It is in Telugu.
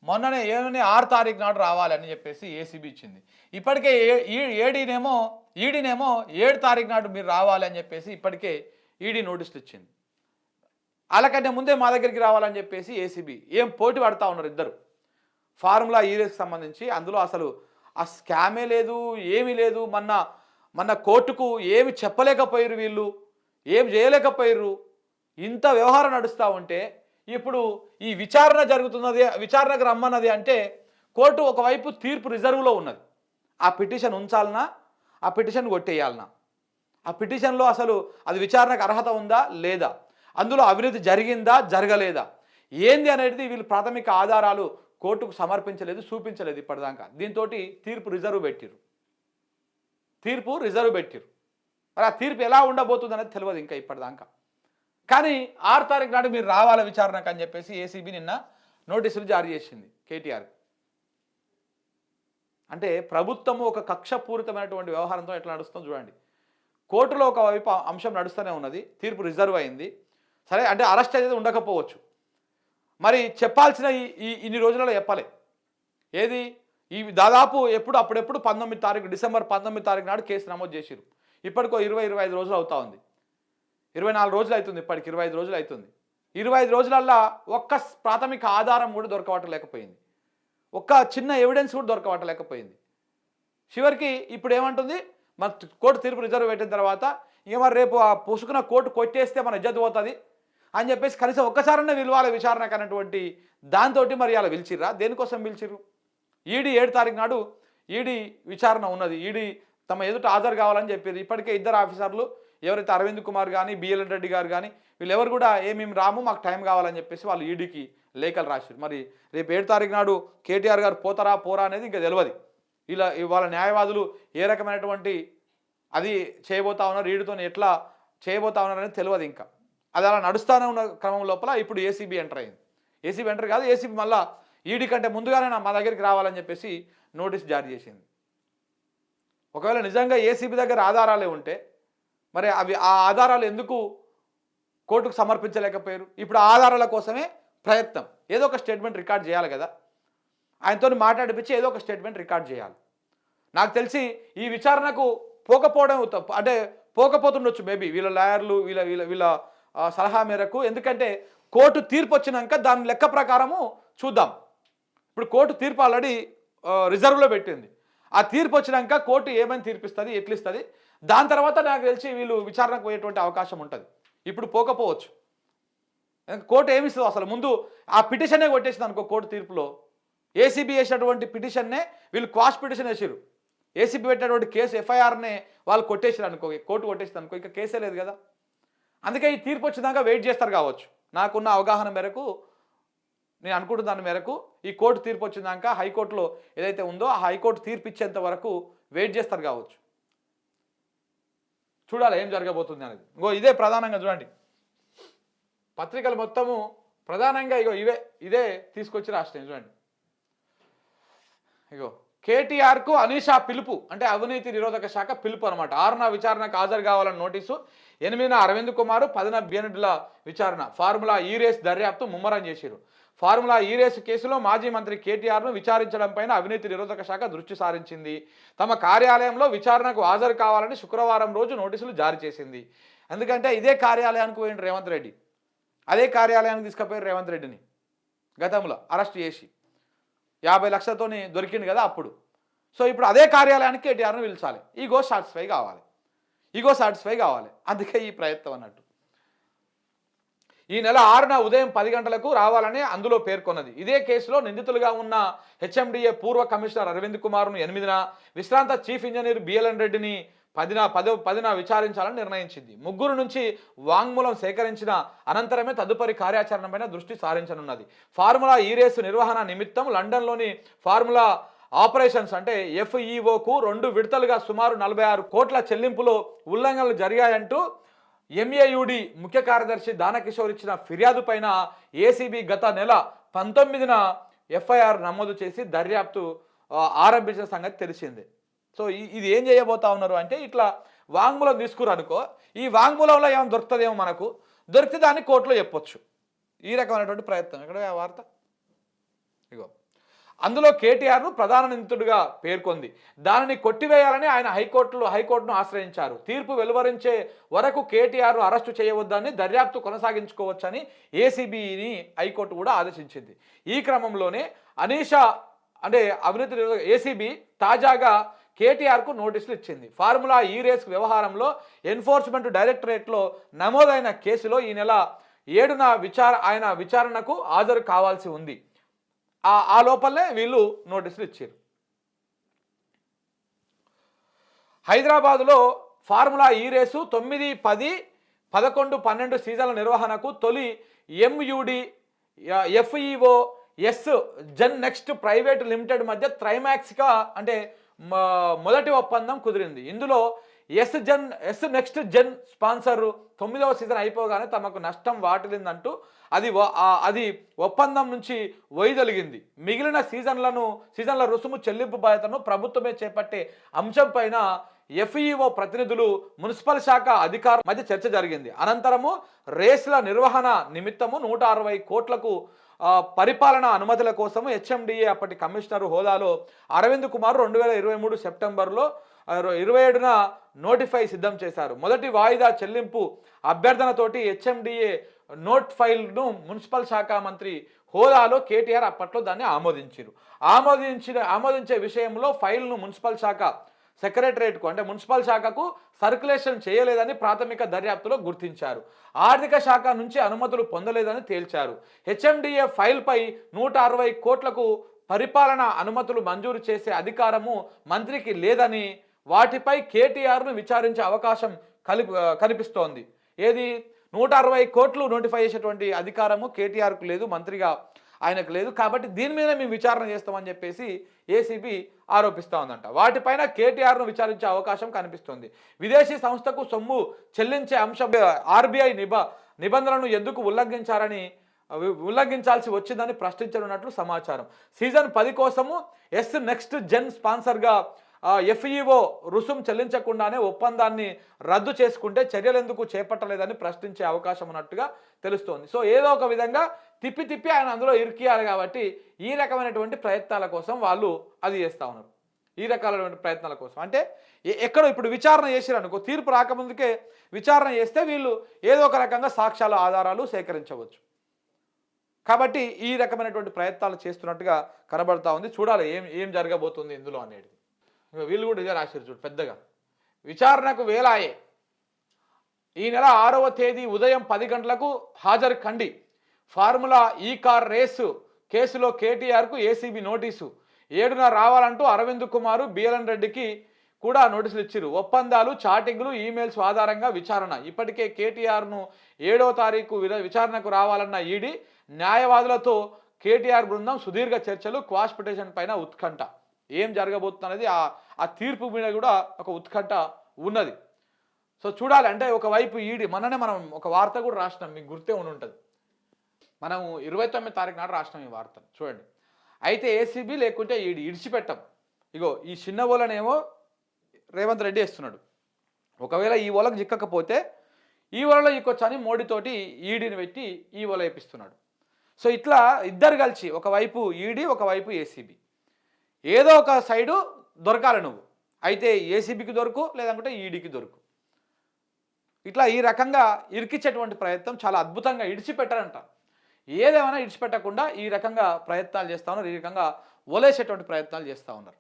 మొన్ననే ఏమని 6 తారీఖు నాడు రావాలని చెప్పేసి ఏసీబీ ఇచ్చింది. ఇప్పటికే ఈడీనేమో 7 తారీఖు నాడు మీరు రావాలి అని చెప్పేసి ఇప్పటికే ఈడీ నోటీసులు ఇచ్చింది. వాళ్ళకంటే ముందే మా దగ్గరికి రావాలని చెప్పేసి ఏసీబీ ఏం పోటీ పడతా ఉన్నారు ఇద్దరు. ఫార్ములా ఈ రేస్కి సంబంధించి అందులో అసలు ఆ స్కామే లేదు, ఏమీ లేదు. మొన్న కోర్టుకు ఏమి చెప్పలేకపోయారు వీళ్ళు, ఏం చేయలేకపోయారు. ఇంత వ్యవహారం నడుస్తూ ఉంటే ఇప్పుడు ఈ విచారణ జరుగుతున్నది, విచారణకు రమ్మన్నది అంటే కోర్టు ఒకవైపు తీర్పు రిజర్వ్లో ఉన్నది. ఆ పిటిషన్ ఉంచాలనా, ఆ పిటిషన్ కొట్టేయాలనా, ఆ పిటిషన్లో అసలు అది విచారణకు అర్హత ఉందా లేదా, అందులో అవినీతి జరిగిందా జరగలేదా, ఏంది అనేది వీళ్ళు ప్రాథమిక ఆధారాలు కోర్టుకు సమర్పించలేదు, చూపించలేదు ఇప్పటిదాకా. దీంతో తీర్పు రిజర్వ్ పెట్టిరు. మరి ఆ తీర్పు ఎలా ఉండబోతుంది అనేది తెలియదు ఇంకా ఇప్పటిదాకా. కానీ 6 తారీఖు నాడు మీరు రావాల విచారణకు అని చెప్పేసి ఏసీబీ నిన్న నోటీసులు జారీ చేసింది కేటీఆర్. అంటే ప్రభుత్వము ఒక కక్షపూరితమైనటువంటి వ్యవహారంతో ఎట్లా నడుస్తుందో చూడండి. కోర్టులో ఒకవైపు అంశం నడుస్తూనే ఉన్నది, తీర్పు రిజర్వ్ అయింది. సరే అంటే అరెస్ట్ అయితే ఉండకపోవచ్చు, మరి చెప్పాల్సిన ఇన్ని రోజులలో చెప్పలే. ఏది ఈ దాదాపు అప్పుడెప్పుడు 19 తారీఖు డిసెంబర్ 19 తారీఖు నాడు కేసు నమోదు చేసిరు. ఇప్పటికో 20-25 రోజులు అవుతా ఉంది, 24 రోజులు అవుతుంది, ఇప్పటికి 25 రోజులు అవుతుంది. 25 రోజులల్లా ఒక్క ప్రాథమిక ఆధారం కూడా దొరకవటలేకపోయింది, ఒక్క చిన్న ఎవిడెన్స్ కూడా దొరకవటలేకపోయింది. చివరికి ఇప్పుడు ఏమంటుంది, మన కోర్టు తీర్పు రిజర్వ్ పెట్టిన తర్వాత ఇక మరి రేపు ఆ పుసుకున్న కోర్టు కొట్టేస్తే మన ఇజ్జత్ పోతుంది అని చెప్పేసి కనీసం ఒక్కసారన్నా విలువాల విచారణకు అన్నటువంటి దాంతో మరి అలా పిలిచిర్రా? దేనికోసం పిలిచిర్రు? ఈడీ 7 తారీఖు నాడు ఈడీ విచారణ ఉన్నది, ఈడీ తమ ఎదుట హాజరు కావాలని చెప్పారు. ఇప్పటికే ఇద్దరు ఆఫీసర్లు ఎవరైతే అరవింద్ కుమార్ కానీ బిఎల్ రెడ్డి గారు కానీ వీళ్ళెవరు కూడా మేము రాము, మాకు టైం కావాలని చెప్పేసి వాళ్ళు ఈడీకి లేఖలు రాశారు. మరి రేపు 7 తారీఖు నాడు కేటీఆర్ గారు పోతారా పోరా అనేది ఇంకా తెలియదు. వాళ్ళ న్యాయవాదులు ఏ రకమైనటువంటి అది చేయబోతా ఉన్నారు, ఈడుతో ఎట్లా చేయబోతా ఉన్నారు అనేది తెలియదు ఇంకా. అది అలా నడుస్తూనే ఉన్న క్రమం లోపల ఇప్పుడు ఏసీబీ ఎంటర్ అయింది. ఏసీబీ ఎంటర్ కాదు, ఏసీబీ మళ్ళీ ఈడీ కంటే ముందుగానే మా దగ్గరికి రావాలని చెప్పేసి నోటీస్ జారీ చేసింది. ఒకవేళ నిజంగా ఏసీబీ దగ్గర ఆధారాలే ఉంటే మరి ఆ ఆధారాలు ఎందుకు కోర్టుకు సమర్పించలేకపోయారు? ఇప్పుడు ఆ ఆధారాల కోసమే ప్రయత్నం. ఏదో ఒక స్టేట్మెంట్ రికార్డ్ చేయాలి కదా, ఆయనతో మాట్లాడిపించి ఏదో ఒక స్టేట్మెంట్ రికార్డ్ చేయాలి. నాకు తెలిసి ఈ విచారణకు పోకపోవడం అంటే పోకపోతుండొచ్చు మేబీ వీళ్ళ లాయర్లు వీళ్ళ సలహా మేరకు. ఎందుకంటే కోర్టు తీర్పు వచ్చినాక దాని లెక్క ప్రకారము చూద్దాం. ఇప్పుడు కోర్టు తీర్పు ఆల్రెడీ రిజర్వ్లో పెట్టింది. ఆ తీర్పు వచ్చినాక కోర్టు ఏమని తీర్పిస్తుంది, ఎట్లిస్తుంది, దాని తర్వాత నాకు తెలిసి వీళ్ళు విచారణకు పోయేటువంటి అవకాశం ఉంటుంది. ఇప్పుడు పోకపోవచ్చు. కోర్టు ఏమిస్తుందో అసలు ముందు ఆ పిటిషనే కొట్టేసింది అనుకో. కోర్టు తీర్పులో ఏసీబీ వేసినటువంటి పిటిషన్నే వీళ్ళు క్వాష్ పిటిషన్ వేసారు. ఏసీబీ పెట్టినటువంటి కేసు ఎఫ్ఐఆర్నే వాళ్ళు కొట్టేసారు అనుకో, కోర్టు కొట్టేసింది అనుకో, ఇంకా కేసే లేదు కదా. అందుకే ఈ తీర్పు వచ్చినాక వెయిట్ చేస్తారు కావచ్చు. నాకున్న అవగాహన మేరకు, నేను అనుకుంటున్న దాని మేరకు ఈ కోర్టు తీర్పు వచ్చినాక హైకోర్టులో ఏదైతే ఉందో ఆ హైకోర్టు తీర్పు ఇచ్చేంత వరకు వెయిట్ చేస్తారు కావచ్చు. చూడాలి ఏం జరగబోతుంది అనేది. ఇంకో ఇదే ప్రధానంగా చూడండి, పత్రికలు మొత్తము ప్రధానంగా ఇదే తీసుకొచ్చి రాష్ట్రం చూడండి. ఇగో కేటీఆర్కు అనీషా పిలుపు, అంటే అవినీతి నిరోధక శాఖ పిలుపు అనమాట. 6న విచారణకు హాజరు కావాలని నోటీసు, 8న అరవింద్ కుమార్, 10న బిఎన్ఎడ్ల విచారణ. ఫార్ములా ఈ రేస్ దర్యాప్తు ముమ్మరం చేశారు. ఫార్ములా ఈ రేసు కేసులో మాజీ మంత్రి కేటీఆర్ను విచారించడంపైన అవినీతి నిరోధక శాఖ దృష్టి సారించింది. తమ కార్యాలయంలో విచారణకు హాజరు కావాలని శుక్రవారం రోజు నోటీసులు జారీ చేసింది. ఎందుకంటే ఇదే కార్యాలయానికి పోయిన రేవంత్ రెడ్డి, అదే కార్యాలయానికి తీసుకుపోయారు రేవంత్ రెడ్డిని గతంలో అరెస్ట్ చేసి 50 లక్షలతో దొరికింది కదా అప్పుడు. సో ఇప్పుడు అదే కార్యాలయానికి కేటీఆర్ను పిలిచాలి, ఈగో సాటిస్ఫై కావాలి. అందుకే ఈ ప్రయత్నం అన్నట్టు. ఈ నెల 6న ఉదయం 10 గంటలకు రావాలని అందులో పేర్కొన్నది. ఇదే కేసులో నిందితులుగా ఉన్న హెచ్ఎండిఏ పూర్వ కమిషనర్ అరవింద్ కుమార్ను 8న, విశ్రాంత చీఫ్ ఇంజనీర్ బిఎల్ఎన్ రెడ్డిని 10న విచారించాలని నిర్ణయించింది. ముగ్గురు నుంచి వాంగ్మూలం సేకరించిన అనంతరమే తదుపరి కార్యాచరణపైన దృష్టి సారించనున్నది. ఫార్ములా ఈ రేసు నిర్వహణ నిమిత్తం లండన్లోని ఫార్ములా ఆపరేషన్స్ అంటే ఎఫ్ఈఓకు 2 విడతలుగా సుమారు 46 కోట్ల చెల్లింపులో ఉల్లంఘనలు జరిగాయంటూ ఎంఏయుడి ముఖ్య కార్యదర్శి దానకిషోర్ ఇచ్చిన ఫిర్యాదు పైన ఏసీబీ గత నెల 19న ఎఫ్ఐఆర్ నమోదు చేసి దర్యాప్తు ఆరంభించిన సంగతి తెలిసిందే. సో ఇది ఏం చేయబోతా ఉన్నారు అంటే, ఇట్లా వాంగ్మూలం తీసుకురు అనుకో, ఈ వాంగ్మూలంలో ఏమైనా దొరుకుతుందేమో, మనకు దొరికితే దాన్ని కోర్టులో చెప్పొచ్చు. ఈ రకమైనటువంటి ప్రయత్నం. ఇక్కడ వార్త ఇగో అందులో కేటీఆర్ను ప్రధాన నిందితుడిగా పేర్కొంది. దానిని కొట్టివేయాలని ఆయన హైకోర్టును ఆశ్రయించారు. తీర్పు వెలువరించే వరకు కేటీఆర్ను అరెస్టు చేయవద్దని, దర్యాప్తు కొనసాగించుకోవచ్చని ఏసీబీని హైకోర్టు కూడా ఆదేశించింది. ఈ క్రమంలోనే అనీషా అంటే అవినీతి ఏసీబీ తాజాగా కేటీఆర్కు నోటీసులు ఇచ్చింది. ఫార్ములా ఈ రేస్ వ్యవహారంలో ఎన్ఫోర్స్మెంట్ డైరెక్టరేట్లో నమోదైన కేసులో ఈ నెల 7న ఆయన విచారణకు హాజరు కావాల్సి ఉంది. ఆ లోపలనే వీళ్ళు నోటీసులు ఇచ్చారు. హైదరాబాదులో ఫార్ములా ఈ రేసు 9, 10, 11, 12 సీజన్ల నిర్వహణకు తొలి MUD FEO Ace Gen Next private limited మధ్య త్రైమాక్సిక అంటే మొదటి ఒప్పందం కుదిరింది. ఇందులో ఎస్ నెక్స్ట్ జెన్ స్పాన్సర్ 9వ సీజన్ అయిపోగానే తమకు నష్టం వాటిల్లిందంటూ అది ఒప్పందం నుంచి వైదొలిగింది. మిగిలిన సీజన్ల రుసుము చెల్లింపు బాధ్యతను ప్రభుత్వమే చేపట్టే అంశం పైన ఎఫ్ఈఓ ప్రతినిధులు, మున్సిపల్ శాఖ అధికారుల మధ్య చర్చ జరిగింది. అనంతరము రేసుల నిర్వహణ నిమిత్తము 160 కోట్లకు పరిపాలనా అనుమతుల కోసము హెచ్ఎండిఏ అప్పటి కమిషనర్ హోదాలో అరవింద్ కుమార్ 2023 సెప్టెంబర్లో 27న నోటిఫై సిద్ధం చేశారు. మొదటి వాయిదా చెల్లింపు అభ్యర్థనతోటి హెచ్ఎండిఏ నోట్ ఫైల్ను మున్సిపల్ శాఖ మంత్రి హోదాలో కేటీఆర్ అప్పట్లో దాన్ని ఆమోదించే విషయంలో ఫైల్ను మున్సిపల్ శాఖ సెక్రటరేట్కు అంటే మున్సిపల్ శాఖకు సర్క్యులేషన్ చేయలేదని ప్రాథమిక దర్యాప్తులో గుర్తించారు. ఆర్థిక శాఖ నుంచి అనుమతులు పొందలేదని తేల్చారు. హెచ్ఎండిఏ ఫైల్పై 160 కోట్లకు పరిపాలనా అనుమతులు మంజూరు చేసే అధికారము మంత్రికి లేదని, వాటిపై కేటీఆర్ను విచారించే అవకాశం కనిపిస్తోంది. ఏది 160 కోట్లు నోటిఫై చేసేటువంటి అధికారము కేటీఆర్కు లేదు, మంత్రిగా ఆయనకు లేదు. కాబట్టి దీని మీద మేము విచారణ చేస్తామని చెప్పేసి ఏసీబీ ఆరోపిస్తూ ఉందంట. వాటిపైన కేటీఆర్ను విచారించే అవకాశం కనిపిస్తుంది. విదేశీ సంస్థకు సొమ్ము చెల్లించే అంశం ఆర్బీఐ నిబంధనలను ఎందుకు ఉల్లంఘించాల్సి వచ్చిందని ప్రశ్నించనున్నట్లు సమాచారం. సీజన్ 10 కోసము ఎస్ నెక్స్ట్ జెన్ స్పాన్సర్గా ఎఫ్ఈఓ రుసుం చెల్లించకుండానే ఒప్పందాన్ని రద్దు చేసుకుంటే చర్యలు ఎందుకు చేపట్టలేదని ప్రశ్నించే అవకాశం ఉన్నట్టుగా తెలుస్తోంది. సో ఏదో ఒక విధంగా తిప్పి ఆయన అందులో ఇరికియాలి కాబట్టి ఈ రకమైనటువంటి ప్రయత్నాల కోసం వాళ్ళు అది చేస్తూ ఉన్నారు. ఈ రకాలైనటువంటి ప్రయత్నాల కోసం అంటే ఎక్కడో ఇప్పుడు విచారణ చేసిరనుకో, తీర్పు రాకముందుకే విచారణ చేస్తే వీళ్ళు ఏదో ఒక రకంగా సాక్ష్యాలు ఆధారాలు సేకరించవచ్చు. కాబట్టి ఈ రకమైనటువంటి ప్రయత్నాలు చేస్తున్నట్టుగా కనబడతా ఉంది. చూడాలి ఏం జరగబోతుంది ఇందులో అనేది. వీళ్ళు కూడా ఇదే రాశారు చూడు పెద్దగా. విచారణకు వేలాయే ఈ నెల 6వ తేదీ ఉదయం 10 గంటలకు హాజరు కండి. ఫార్ములా ఈ కార్ రేసు కేసులో కేటీఆర్కు ఏసీబీ నోటీసు. 7న రావాలంటూ అరవింద్ కుమార్, బిఎల్ఎన్ రెడ్డికి కూడా నోటీసులు ఇచ్చారు. ఒప్పందాలు, చాటింగ్లు, ఈమెయిల్స్ ఆధారంగా విచారణ. ఇప్పటికే కేటీఆర్ను 7వ తారీఖు విచారణకు రావాలన్న ఈడీ న్యాయవాదులతో కేటీఆర్ బృందం సుదీర్ఘ చర్చలు. క్వాష్ పిటిషన్ పైన ఉత్కంఠ. ఏం జరగబోతున్నది ఆ తీర్పు మీద కూడా ఒక ఉత్కంఠ ఉన్నది. సో చూడాలి. అంటే ఒకవైపు ఈడీ మనం ఒక వార్త కూడా రాసినాం, మీకు గుర్తే ఉంటుంది. మనం 29వ తారీఖు నాడు రాసినాం ఈ వార్తను చూడండి. అయితే ఏసీబీ లేకుంటే ఈడీ ఇడిచిపెట్టాం. ఇగో ఈ చిన్న ఓలనేమో రేవంత్ రెడ్డి వేస్తున్నాడు. ఒకవేళ ఈ ఓలకు చిక్కకపోతే ఈ ఓలలో ఇక్కొచ్చని మోడీతోటి ఈడీని పెట్టి ఈ ఓల వేపిస్తున్నాడు. సో ఇట్లా ఇద్దరు కలిసి ఒకవైపు ఈడీ ఒకవైపు ఏసీబీ ఏదో ఒక సైడు దొరకాలి నువ్వు. అయితే ఏసీబీకి దొరకు, లేదంటే ఈడీకి దొరకు. ఇట్లా ఈ రకంగా ఇరికించేటువంటి ప్రయత్నం చాలా అద్భుతంగా ఇడిచిపెట్టారంట. ఏదేమైనా ఇడిచిపెట్టకుండా ఈ రకంగా ప్రయత్నాలు చేస్తూ ఉన్నారు, ఈ రకంగా ఒలేసేటువంటి ప్రయత్నాలు చేస్తూ ఉన్నారు.